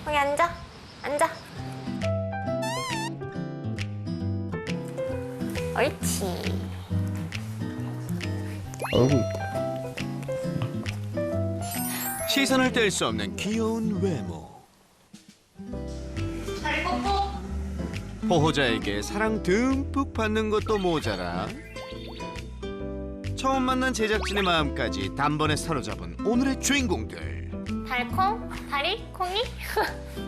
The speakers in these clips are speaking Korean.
거기 앉아. 앉아. 옳지. 어이구. 시선을 뗄 수 없는 귀여운 외모. 다리 뽀뽀. 보호자에게 사랑 듬뿍 받는 것도 모자라 처음 만난 제작진의 마음까지 단번에 사로잡은 오늘의 주인공들. 달콩? 다리? 콩이?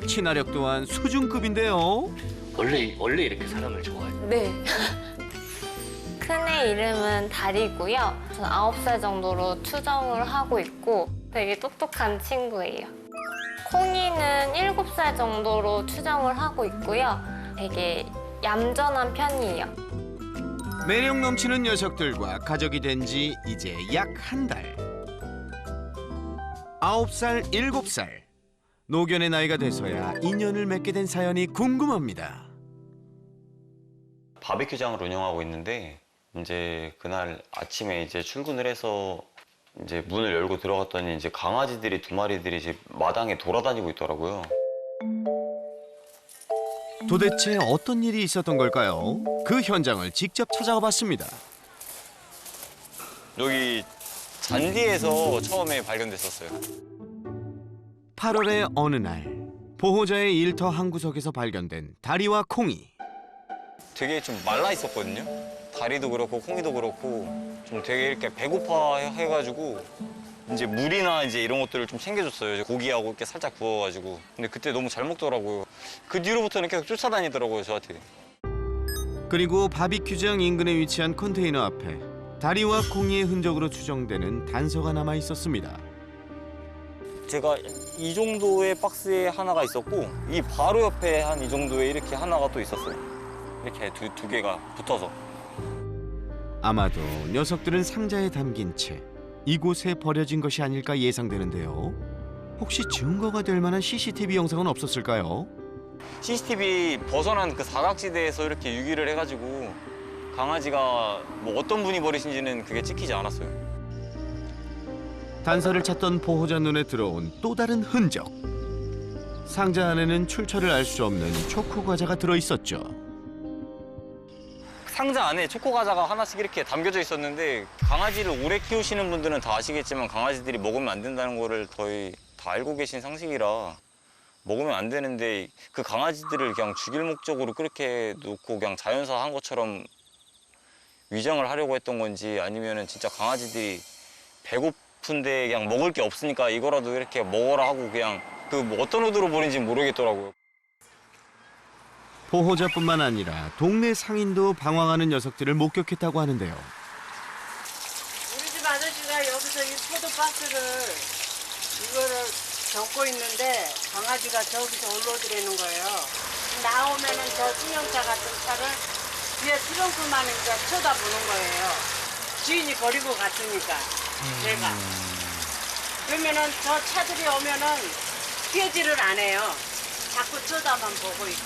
친화력 또한 수준급인데요. 원래 이렇게 사람을 좋아해요. 네. 큰애 이름은 다리고요. 저는 9살 정도로 추정을 하고 있고 되게 똑똑한 친구예요. 콩이는 7살 정도로 추정을 하고 있고요. 되게 얌전한 편이에요. 매력 넘치는 녀석들과 가족이 된 지 이제 약 한 달. 9살, 7살. 노견의 나이가 돼서야 인연을 맺게 된 사연이 궁금합니다. 바비큐장을 운영하고 있는데 이제 그날 아침에 이제 출근을 해서 이제 문을 열고 들어갔더니 이제 강아지들이 2마리들이 이제 마당에 돌아다니고 있더라고요. 도대체 어떤 일이 있었던 걸까요? 그 현장을 직접 찾아가 봤습니다. 여기 잔디에서 처음에 발견됐었어요. 8월의 어느 날 보호자의 일터 한 구석에서 발견된 다리와 콩이. 되게 좀 말라 있었거든요. 다리도 그렇고 콩이도 그렇고 좀 되게 이렇게 배고파 해가지고 이제 물이나 이제 이런 것들을 좀 챙겨줬어요. 고기하고 이렇게 살짝 구워가지고. 근데 그때 너무 잘 먹더라고요. 그 뒤로부터는 계속 쫓아다니더라고요, 저한테. 그리고 바비큐장 인근에 위치한 컨테이너 앞에 다리와 콩이의 흔적으로 추정되는 단서가 남아 있었습니다. 제가 이 정도의 박스에 하나가 있었고 이 바로 옆에 한 이 정도에 이렇게 하나가 또 있었어요. 이렇게 두 개가 붙어서. 아마도 녀석들은 상자에 담긴 채 이곳에 버려진 것이 아닐까 예상되는데요. 혹시 증거가 될 만한 CCTV 영상은 없었을까요? CCTV 벗어난 그 사각지대에서 이렇게 유기를 해가지고 강아지가 뭐 어떤 분이 버리신지는 그게 찍히지 않았어요. 단서를 찾던 보호자 눈에 들어온 또 다른 흔적. 상자 안에는 출처를 알 수 없는 초코 과자가 들어있었죠. 상자 안에 초코 과자가 하나씩 이렇게 담겨져 있었는데 강아지를 오래 키우시는 분들은 다 아시겠지만 강아지들이 먹으면 안 된다는 거를 거의 다 알고 계신 상식이라 먹으면 안 되는데 그 강아지들을 그냥 죽일 목적으로 그렇게 놓고 그냥 자연사 한 것처럼 위장을 하려고 했던 건지 아니면은 진짜 강아지들이 배고픈데 그냥 먹을 게 없으니까 이거라도 이렇게 먹어라 하고 그냥 그 뭐 어떤 의도로 버린지 모르겠더라고요. 보호자뿐만 아니라 동네 상인도 방황하는 녀석들을 목격했다고 하는데요. 우리 집 아저씨가 여기서 이 포도박스를 이거를 적고 있는데 강아지가 저기서 올라오더라는 거예요. 나오면은 저 승용차 같은 차를 뒤에 트렁크만 이제 쳐다보는 거예요. 주인이 버리고 갔으니까 제가. 그러면은 저 차들이 오면은 피하지를 안 해요. 자꾸 쳐다만 보고 있지.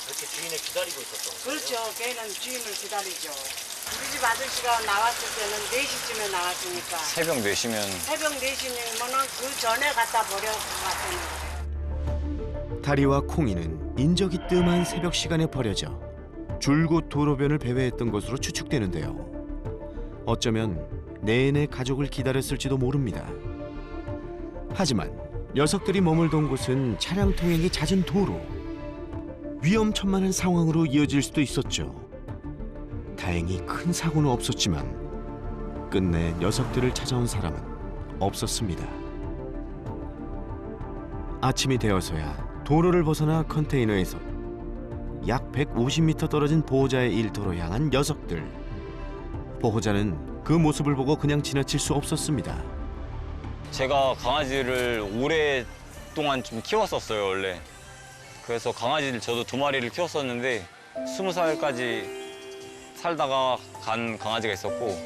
이렇게 주인을 기다리고 있었던 거예요? 그렇죠. 걔는 주인을 기다리죠. 우리 집 아저씨가 나왔을 때는 4시쯤에 나왔으니까. 새벽 4시면 새벽 4시면은 그 전에 갖다 버려서 갔다는 거예요. 다리와 콩이는 인적이 뜸한 새벽 시간에 버려져 줄곧 도로변을 배회했던 것으로 추측되는데요. 어쩌면 내내 가족을 기다렸을지도 모릅니다. 하지만 녀석들이 머물던 곳은 차량 통행이 잦은 도로. 위험천만한 상황으로 이어질 수도 있었죠. 다행히 큰 사고는 없었지만 끝내 녀석들을 찾아온 사람은 없었습니다. 아침이 되어서야 도로를 벗어나 컨테이너에서 약 150m 떨어진 보호자의 일터로 향한 녀석들. 보호자는 그 모습을 보고 그냥 지나칠 수 없었습니다. 제가 강아지를 오랫동안 좀 키웠었어요, 원래. 그래서 강아지를 저도 2마리를 키웠었는데 20살까지 살다가 간 강아지가 있었고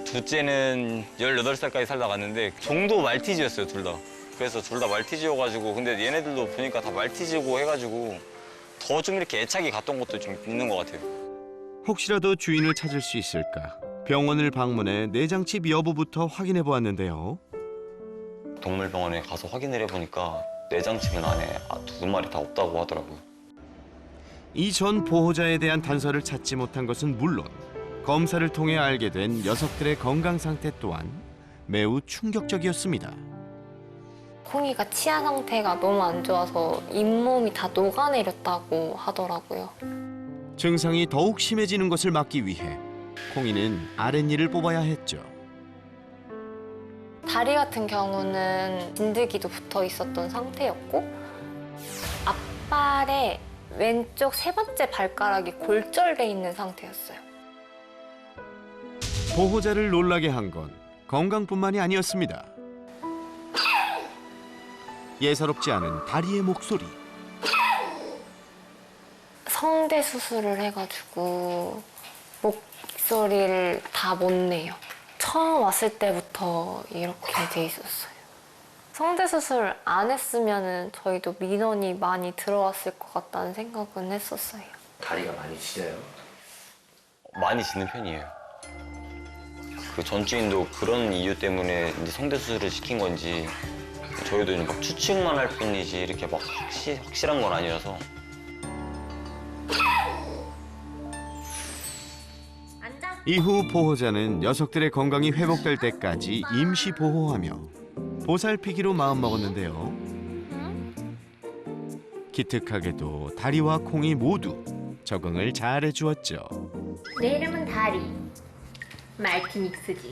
둘째는 18살까지 살다 갔는데 종도 말티즈였어요, 둘 다. 그래서 둘 다 말티즈여가지고 근데 얘네들도 보니까 다 말티즈고 해가지고 더 좀 이렇게 애착이 갔던 것도 좀 있는 것 같아요. 혹시라도 주인을 찾을 수 있을까 병원을 방문해 내장칩 여부부터 확인해 보았는데요. 동물병원에 가서 확인을 해보니까 내장치면 안에 2마리 다 없다고 하더라고요. 이전 보호자에 대한 단서를 찾지 못한 것은 물론 검사를 통해 알게 된 녀석들의 건강 상태 또한 매우 충격적이었습니다. 콩이가 치아 상태가 너무 안 좋아서 잇몸이 다 녹아내렸다고 하더라고요. 증상이 더욱 심해지는 것을 막기 위해 콩이는 아랫니를 뽑아야 했죠. 다리 같은 경우는 진드기도 붙어 있었던 상태였고 앞발에 왼쪽 3번째 발가락이 골절돼 있는 상태였어요. 보호자를 놀라게 한 건 건강뿐만이 아니었습니다. 예사롭지 않은 다리의 목소리. 성대 수술을 해가지고 목소리를 다 못 내요. 처음 왔을 때부터 이렇게 돼 있었어요. 성대 수술 안 했으면 저희도 민원이 많이 들어왔을 것 같다는 생각은 했었어요. 다리가 많이 찢어요. 많이 짖는 편이에요. 그 전 주인도 그런 이유 때문에 이제 성대 수술을 시킨 건지 저희도 이제 막 추측만 할 뿐이지 이렇게 막 확실한 건 아니라서. 이후 보호자는 녀석들의 건강이 회복될 때까지 임시 보호하며 보살피기로 마음먹었는데요. 기특하게도 다리와 콩이 모두 적응을 잘해 주었죠. 내 이름은 다리. 말티닉스지.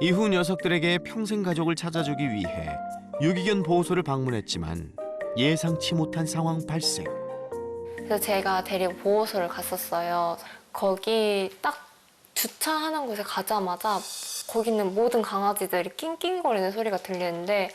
이후 녀석들에게 평생 가족을 찾아주기 위해 유기견 보호소를 방문했지만 예상치 못한 상황 발생. 그래서 제가 데리고 보호소를 갔었어요. 거기 딱 주차하는 곳에 가자마자 거기 있는 모든 강아지들이 낑낑거리는 소리가 들리는데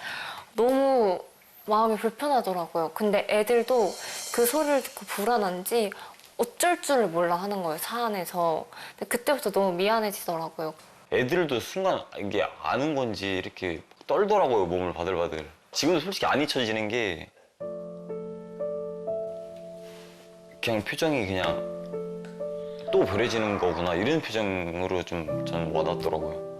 너무 마음이 불편하더라고요. 근데 애들도 그 소리를 듣고 불안한지 어쩔 줄을 몰라 하는 거예요, 차 안에서. 근데 그때부터 너무 미안해지더라고요. 애들도 순간 이게 아는 건지 이렇게 떨더라고요, 몸을 바들바들. 지금도 솔직히 안 잊혀지는 게 그냥 표정이 그냥 또 버려지는 거구나 이런 표정으로 좀 저는 와닿더라고요.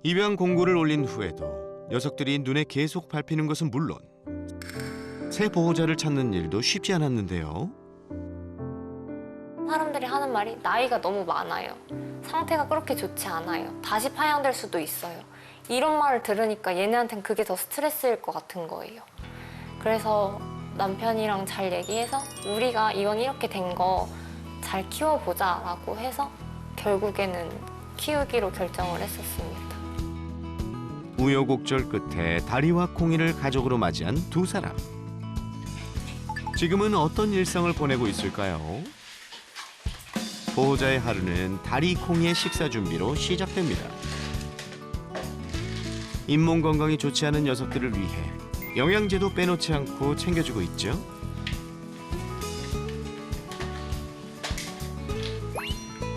입양 공고를 올린 후에도 녀석들이 눈에 계속 밟히는 것은 물론 새 보호자를 찾는 일도 쉽지 않았는데요. 사람들이 하는 말이 나이가 너무 많아요. 상태가 그렇게 좋지 않아요. 다시 파양될 수도 있어요. 이런 말을 들으니까 얘네한테는 그게 더 스트레스일 것 같은 거예요. 그래서 남편이랑 잘 얘기해서 우리가 이왕 이렇게 된 거 잘 키워보자라고 해서 결국에는 키우기로 결정을 했었습니다. 우여곡절 끝에 다리와 콩이를 가족으로 맞이한 두 사람. 지금은 어떤 일상을 보내고 있을까요? 보호자의 하루는 다리 콩이의 식사 준비로 시작됩니다. 잇몸 건강이 좋지 않은 녀석들을 위해 영양제도 빼놓지 않고 챙겨주고 있죠.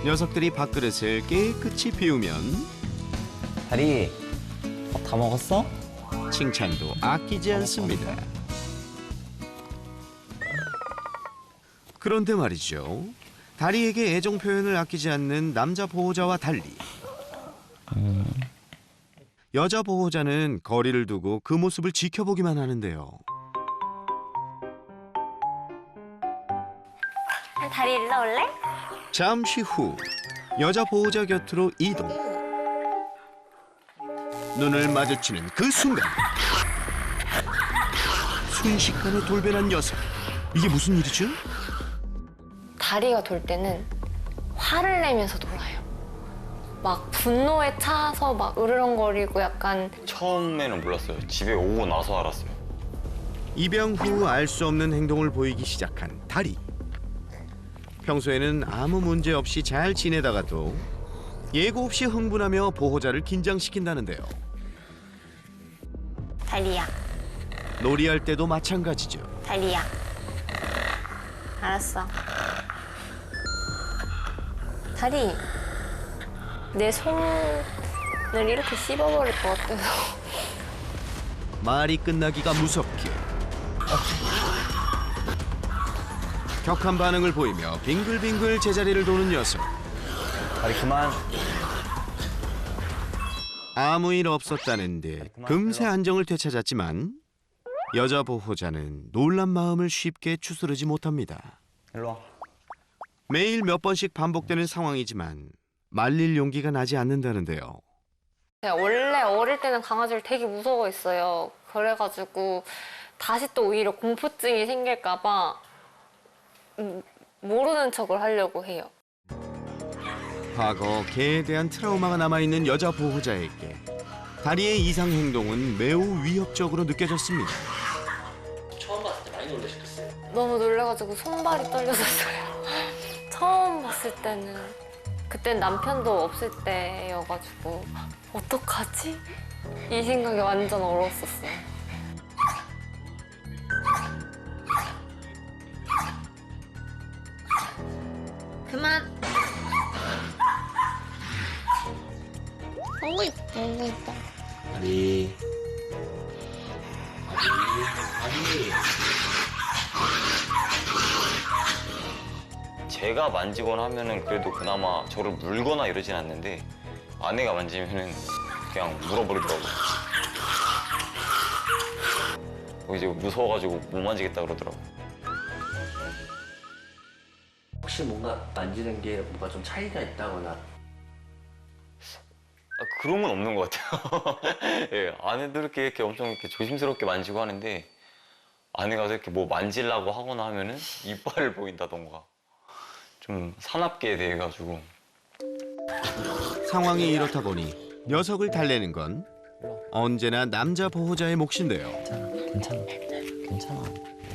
녀석들이 밥그릇을 깨끗이 비우면 다리 다 먹었어? 칭찬도 아끼지 않습니다. 그런데 말이죠. 다리에게 애정 표현을 아끼지 않는 남자 보호자와 달리 여자 보호자는 거리를 두고 그 모습을 지켜보기만 하는데요. 다리 일로 올래? 잠시 후 여자 보호자 곁으로 이동. 눈을 마주치는 그 순간 순식간에 돌변한 녀석. 이게 무슨 일이죠? 다리가 돌 때는 화를 내면서 놀아요. 막 분노에 차서 막 으르렁거리고 약간 처음에는 몰랐어요. 집에 오고 나서 알았어요. 입양 후 알 수 없는 행동을 보이기 시작한 다리. 평소에는 아무 문제 없이 잘 지내다가도 예고 없이 흥분하며 보호자를 긴장시킨다는데요. 다리야, 놀이할 때도 마찬가지죠. 다리야. 알았어. 다리, 내 손을 이렇게 씹어버릴 것 같아서. 말이 끝나기가 무섭게 격한 반응을 보이며 빙글빙글 제자리를 도는 녀석. 다리 그만. 아무 일 없었다는 듯 금세 안정을 되찾았지만 여자 보호자는 놀란 마음을 쉽게 추스르지 못합니다. 일로 와. 매일 몇 번씩 반복되는 상황이지만 말릴 용기가 나지 않는다는데요. 제가 원래 어릴 때는 강아지를 되게 무서워했어요. 그래가지고 다시 또 오히려 공포증이 생길까 봐 모르는 척을 하려고 해요. 과거 개에 대한 트라우마가 남아있는 여자 보호자에게 다리의 이상 행동은 매우 위협적으로 느껴졌습니다. 처음 봤을 때 많이 놀라셨겠어요. 너무 놀라가지고 손발이 떨려졌어요. 처음 봤을 때는 그땐 남편도 없을 때여가지고 어떡하지? 이 생각이 완전 얼었었어요. 그만. 너무 이뻐, 너무 이뻐. 다리. 제가 만지거나 하면은 그래도 그나마 저를 물거나 이러진 않는데 아내가 만지면은 그냥 물어버리더라고요. 이제 무서워가지고 못 만지겠다 그러더라고요. 혹시 뭔가 만지는 게 뭔가 좀 차이가 있다거나 그런 건 없는 것 같아요. 예, 아내도 이렇게 엄청 이렇게 조심스럽게 만지고 하는데 아내가 이렇게 뭐 만지려고 하거나 하면은 이빨을 보인다던가 좀 사납게 대해가지고. 상황이 이렇다 보니 녀석을 달래는 건 언제나 남자 보호자의 몫인데요. 괜찮아. 괜찮아.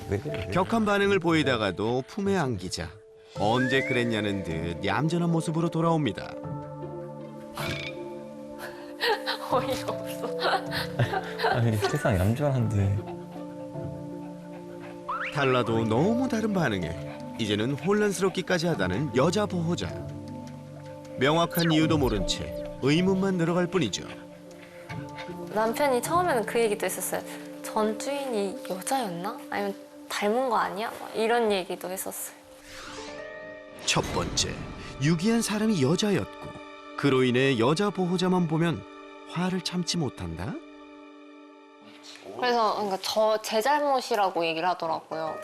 왜 그래? 격한 반응을 보이다가도 품에 안기자 언제 그랬냐는 듯 얌전한 모습으로 돌아옵니다. 어이가 없어. 아니 세상 얌전한데. 달라도 너무 다른 반응에 이제는 혼란스럽기까지 하다는 여자 보호자. 명확한 이유도 모른 채 의문만 늘어갈 뿐이죠. 남편이 처음에는 그 얘기도 했었어요. 전 주인이 여자였나? 아니면 닮은 거 아니야? 막 이런 얘기도 했었어요. 첫 번째, 유기한 사람이 여자였고 그로 인해 여자 보호자만 보면 화를 참지 못한다? 그래서 그러니까 제 잘못이라고 얘기를 하더라고요.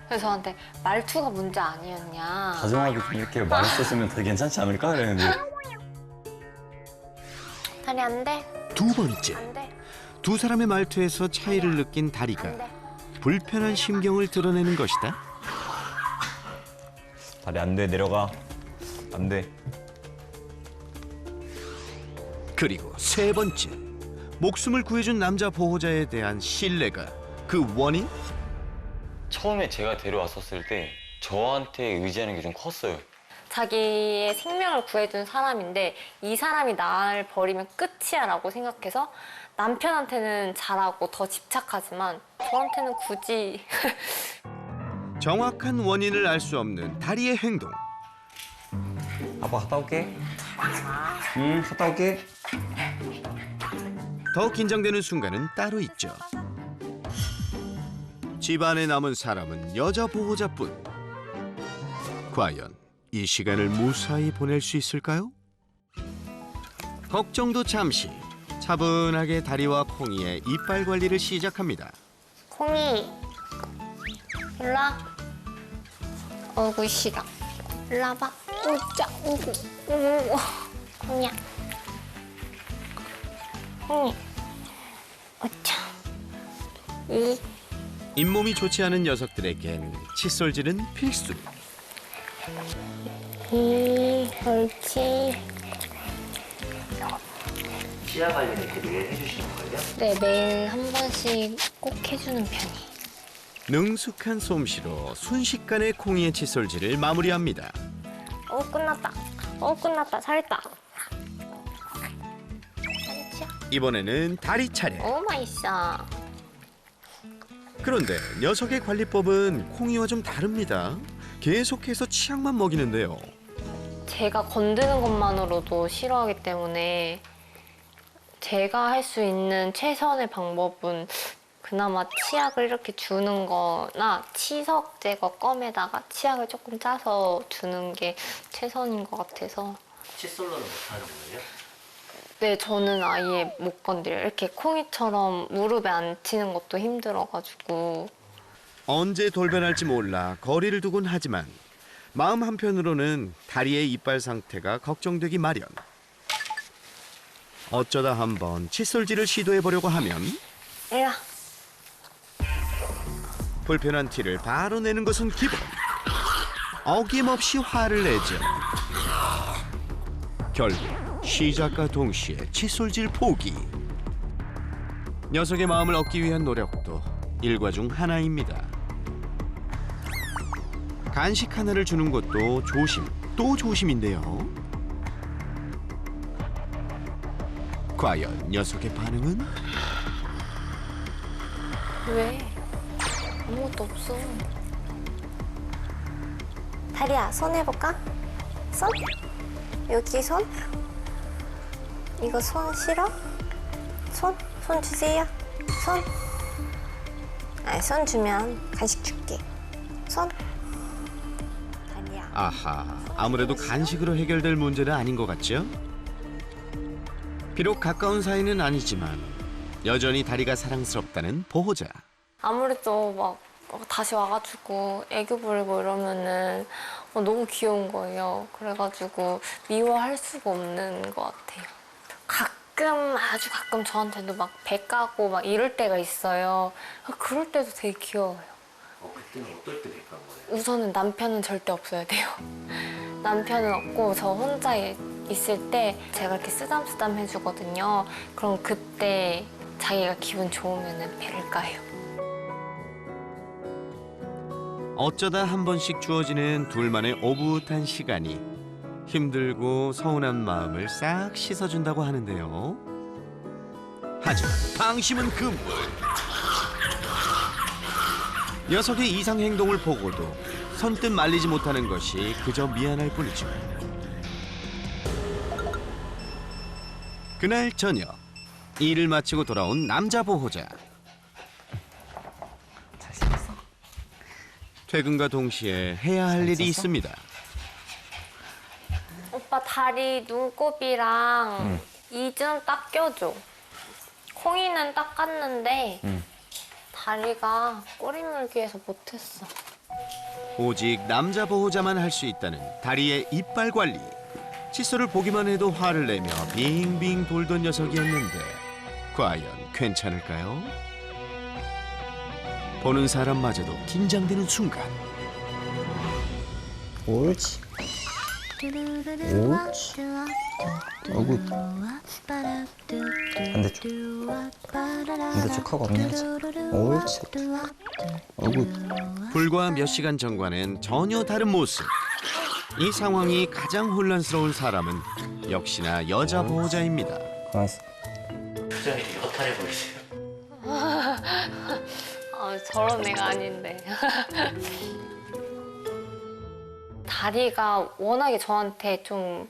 그래서 저한테 말투가 문제 아니었냐. 다정하게 좀 이렇게 말했었으면 더 괜찮지 않을까 그랬는데. 다리 안 돼? 두 번째, 안 돼? 두 사람의 말투에서 차이를 느낀 다리가 안 돼? 불편한 심경을 드러내는 것이다. 다리 안 돼. 내려가. 안 돼. 그리고 세 번째, 목숨을 구해준 남자 보호자에 대한 신뢰가 그 원인? 처음에 제가 데려왔었을 때 저한테 의지하는 게 좀 컸어요. 자기의 생명을 구해준 사람인데 이 사람이 나를 버리면 끝이야 라고 생각해서 남편한테는 잘하고 더 집착하지만 저한테는 굳이 정확한 원인을 알 수 없는 다리의 행동. 아빠 갔다 올게. 응, 갔다 올게. 더 긴장되는 순간은 따로 있죠. 집안에 남은 사람은 여자 보호자뿐. 과연 이 시간을 무사히 보낼 수 있을까요? 걱정도 잠시. 차분하게 다리와 콩이의 이빨 관리를 시작합니다. 콩이 일로 와. 어구 싫어. 일로 와봐. 으짜 우구 우구. 콩이야. 콩이. 어차. 이. 잇몸이 좋지 않은 녀석들에겐 칫솔질은 필수. 옳지. 치아 관리는 이렇게 매일 해주시는 거예요? 네, 매일 한 번씩 꼭 해주는 편이에요. 능숙한 솜씨로 순식간에 콩이의 칫솔질을 마무리합니다. 끝났다. 끝났다. 잘했다. 잘했지? 이번에는 다리 차례. 맛있어. 그런데 녀석의 관리법은 콩이와 좀 다릅니다. 계속해서 치약만 먹이는데요. 제가 건드는 것만으로도 싫어하기 때문에 제가 할 수 있는 최선의 방법은 그나마 치약을 이렇게 주는 거나 치석 제거 껌에다가 치약을 조금 짜서 주는 게 최선인 것 같아서. 칫솔로는 못하는 거예요? 네, 저는 아예 못 건드려요. 이렇게 콩이처럼 무릎에 앉히는 것도 힘들어가지고. 언제 돌변할지 몰라 거리를 두곤 하지만 마음 한편으로는 다리의 이빨 상태가 걱정되기 마련. 어쩌다 한번 칫솔질을 시도해보려고 하면 이리와. 불편한 티를 바로 내는 것은 기본. 어김없이 화를 내죠. 결국 시작과 동시에 칫솔질 포기. 녀석의 마음을 얻기 위한 노력도 일과 중 하나입니다. 간식 하나를 주는 것도 조심 또 조심인데요. 과연 녀석의 반응은? 왜? 아무것도 없어. 다리야, 손 해볼까? 손? 여기 손? 이거 손 싫어? 손? 손 주세요. 손? 아니, 손 주면 간식 줄게. 손? 다리야. 아하, 아무래도 간식으로 해결될 문제는 아닌 것 같죠? 비록 가까운 사이는 아니지만 여전히 다리가 사랑스럽다는 보호자. 아무래도 막 다시 와가지고 애교 부리고 이러면은 너무 귀여운 거예요. 그래가지고 미워할 수가 없는 것 같아요. 가끔, 아주 가끔 저한테도 막 배 까고 막 이럴 때가 있어요. 그럴 때도 되게 귀여워요. 그때는 어떨 때 될까 거예요? 우선은 남편은 절대 없어야 돼요. 남편은 없고 저 혼자 있을 때 제가 이렇게 쓰담쓰담 해주거든요. 그럼 그때 자기가 기분 좋으면 배를 까요. 어쩌다 한 번씩 주어지는 둘만의 오붓한 시간이 힘들고 서운한 마음을 싹 씻어준다고 하는데요. 하지만 방심은 금물. 녀석의 이상 행동을 보고도 선뜻 말리지 못하는 것이 그저 미안할 뿐이죠. 그날 저녁, 일을 마치고 돌아온 남자 보호자. 잘 씻었어? 퇴근과 동시에 해야 할 일이 있습니다. 오빠 다리 눈곱이랑 이 좀 닦여줘. 콩이는 닦았는데 다리가 꼬리 물기에서 못했어. 오직 남자 보호자만 할 수 있다는 다리의 이빨 관리. 칫솔을 보기만 해도 화를 내며 빙빙 돌던 녀석이었는데 과연 괜찮을까요? 보는 사람마저도 긴장되는 순간. 옳지. 옳지. 어구. 반대쪽. 반대쪽 하고 엎내야지. 옳지. 어구. 불과 몇 시간 전과는 전혀 다른 모습. 이 상황이 가장 혼란스러운 사람은 역시나 여자 보호자입니다. 가만 있어. 표정이 되게 허탈해 보이세요. 저런 애가 아닌데. 다리가 워낙에 저한테 좀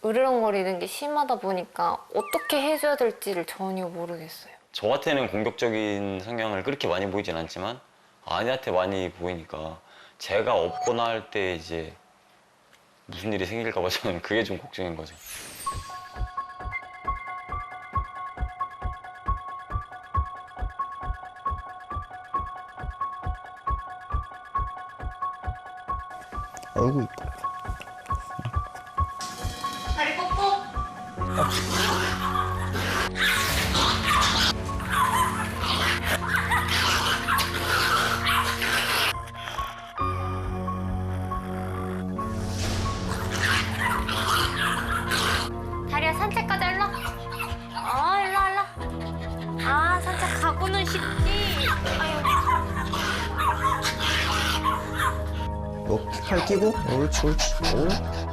으르렁거리는 게 심하다 보니까 어떻게 해줘야 될지를 전혀 모르겠어요. 저한테는 공격적인 성향을 그렇게 많이 보이진 않지만 아내한테 많이 보이니까 제가 없거나 할 때 이제 무슨 일이 생길까 봐 저는 그게 좀 걱정인 거죠. 아이고. 다리 뽀뽀. 다리야 산책가자 일로. 일로. 아 산책 가고는 싶지. 아유. 너 팔 끼고? 옳지, 옳지. 옳지.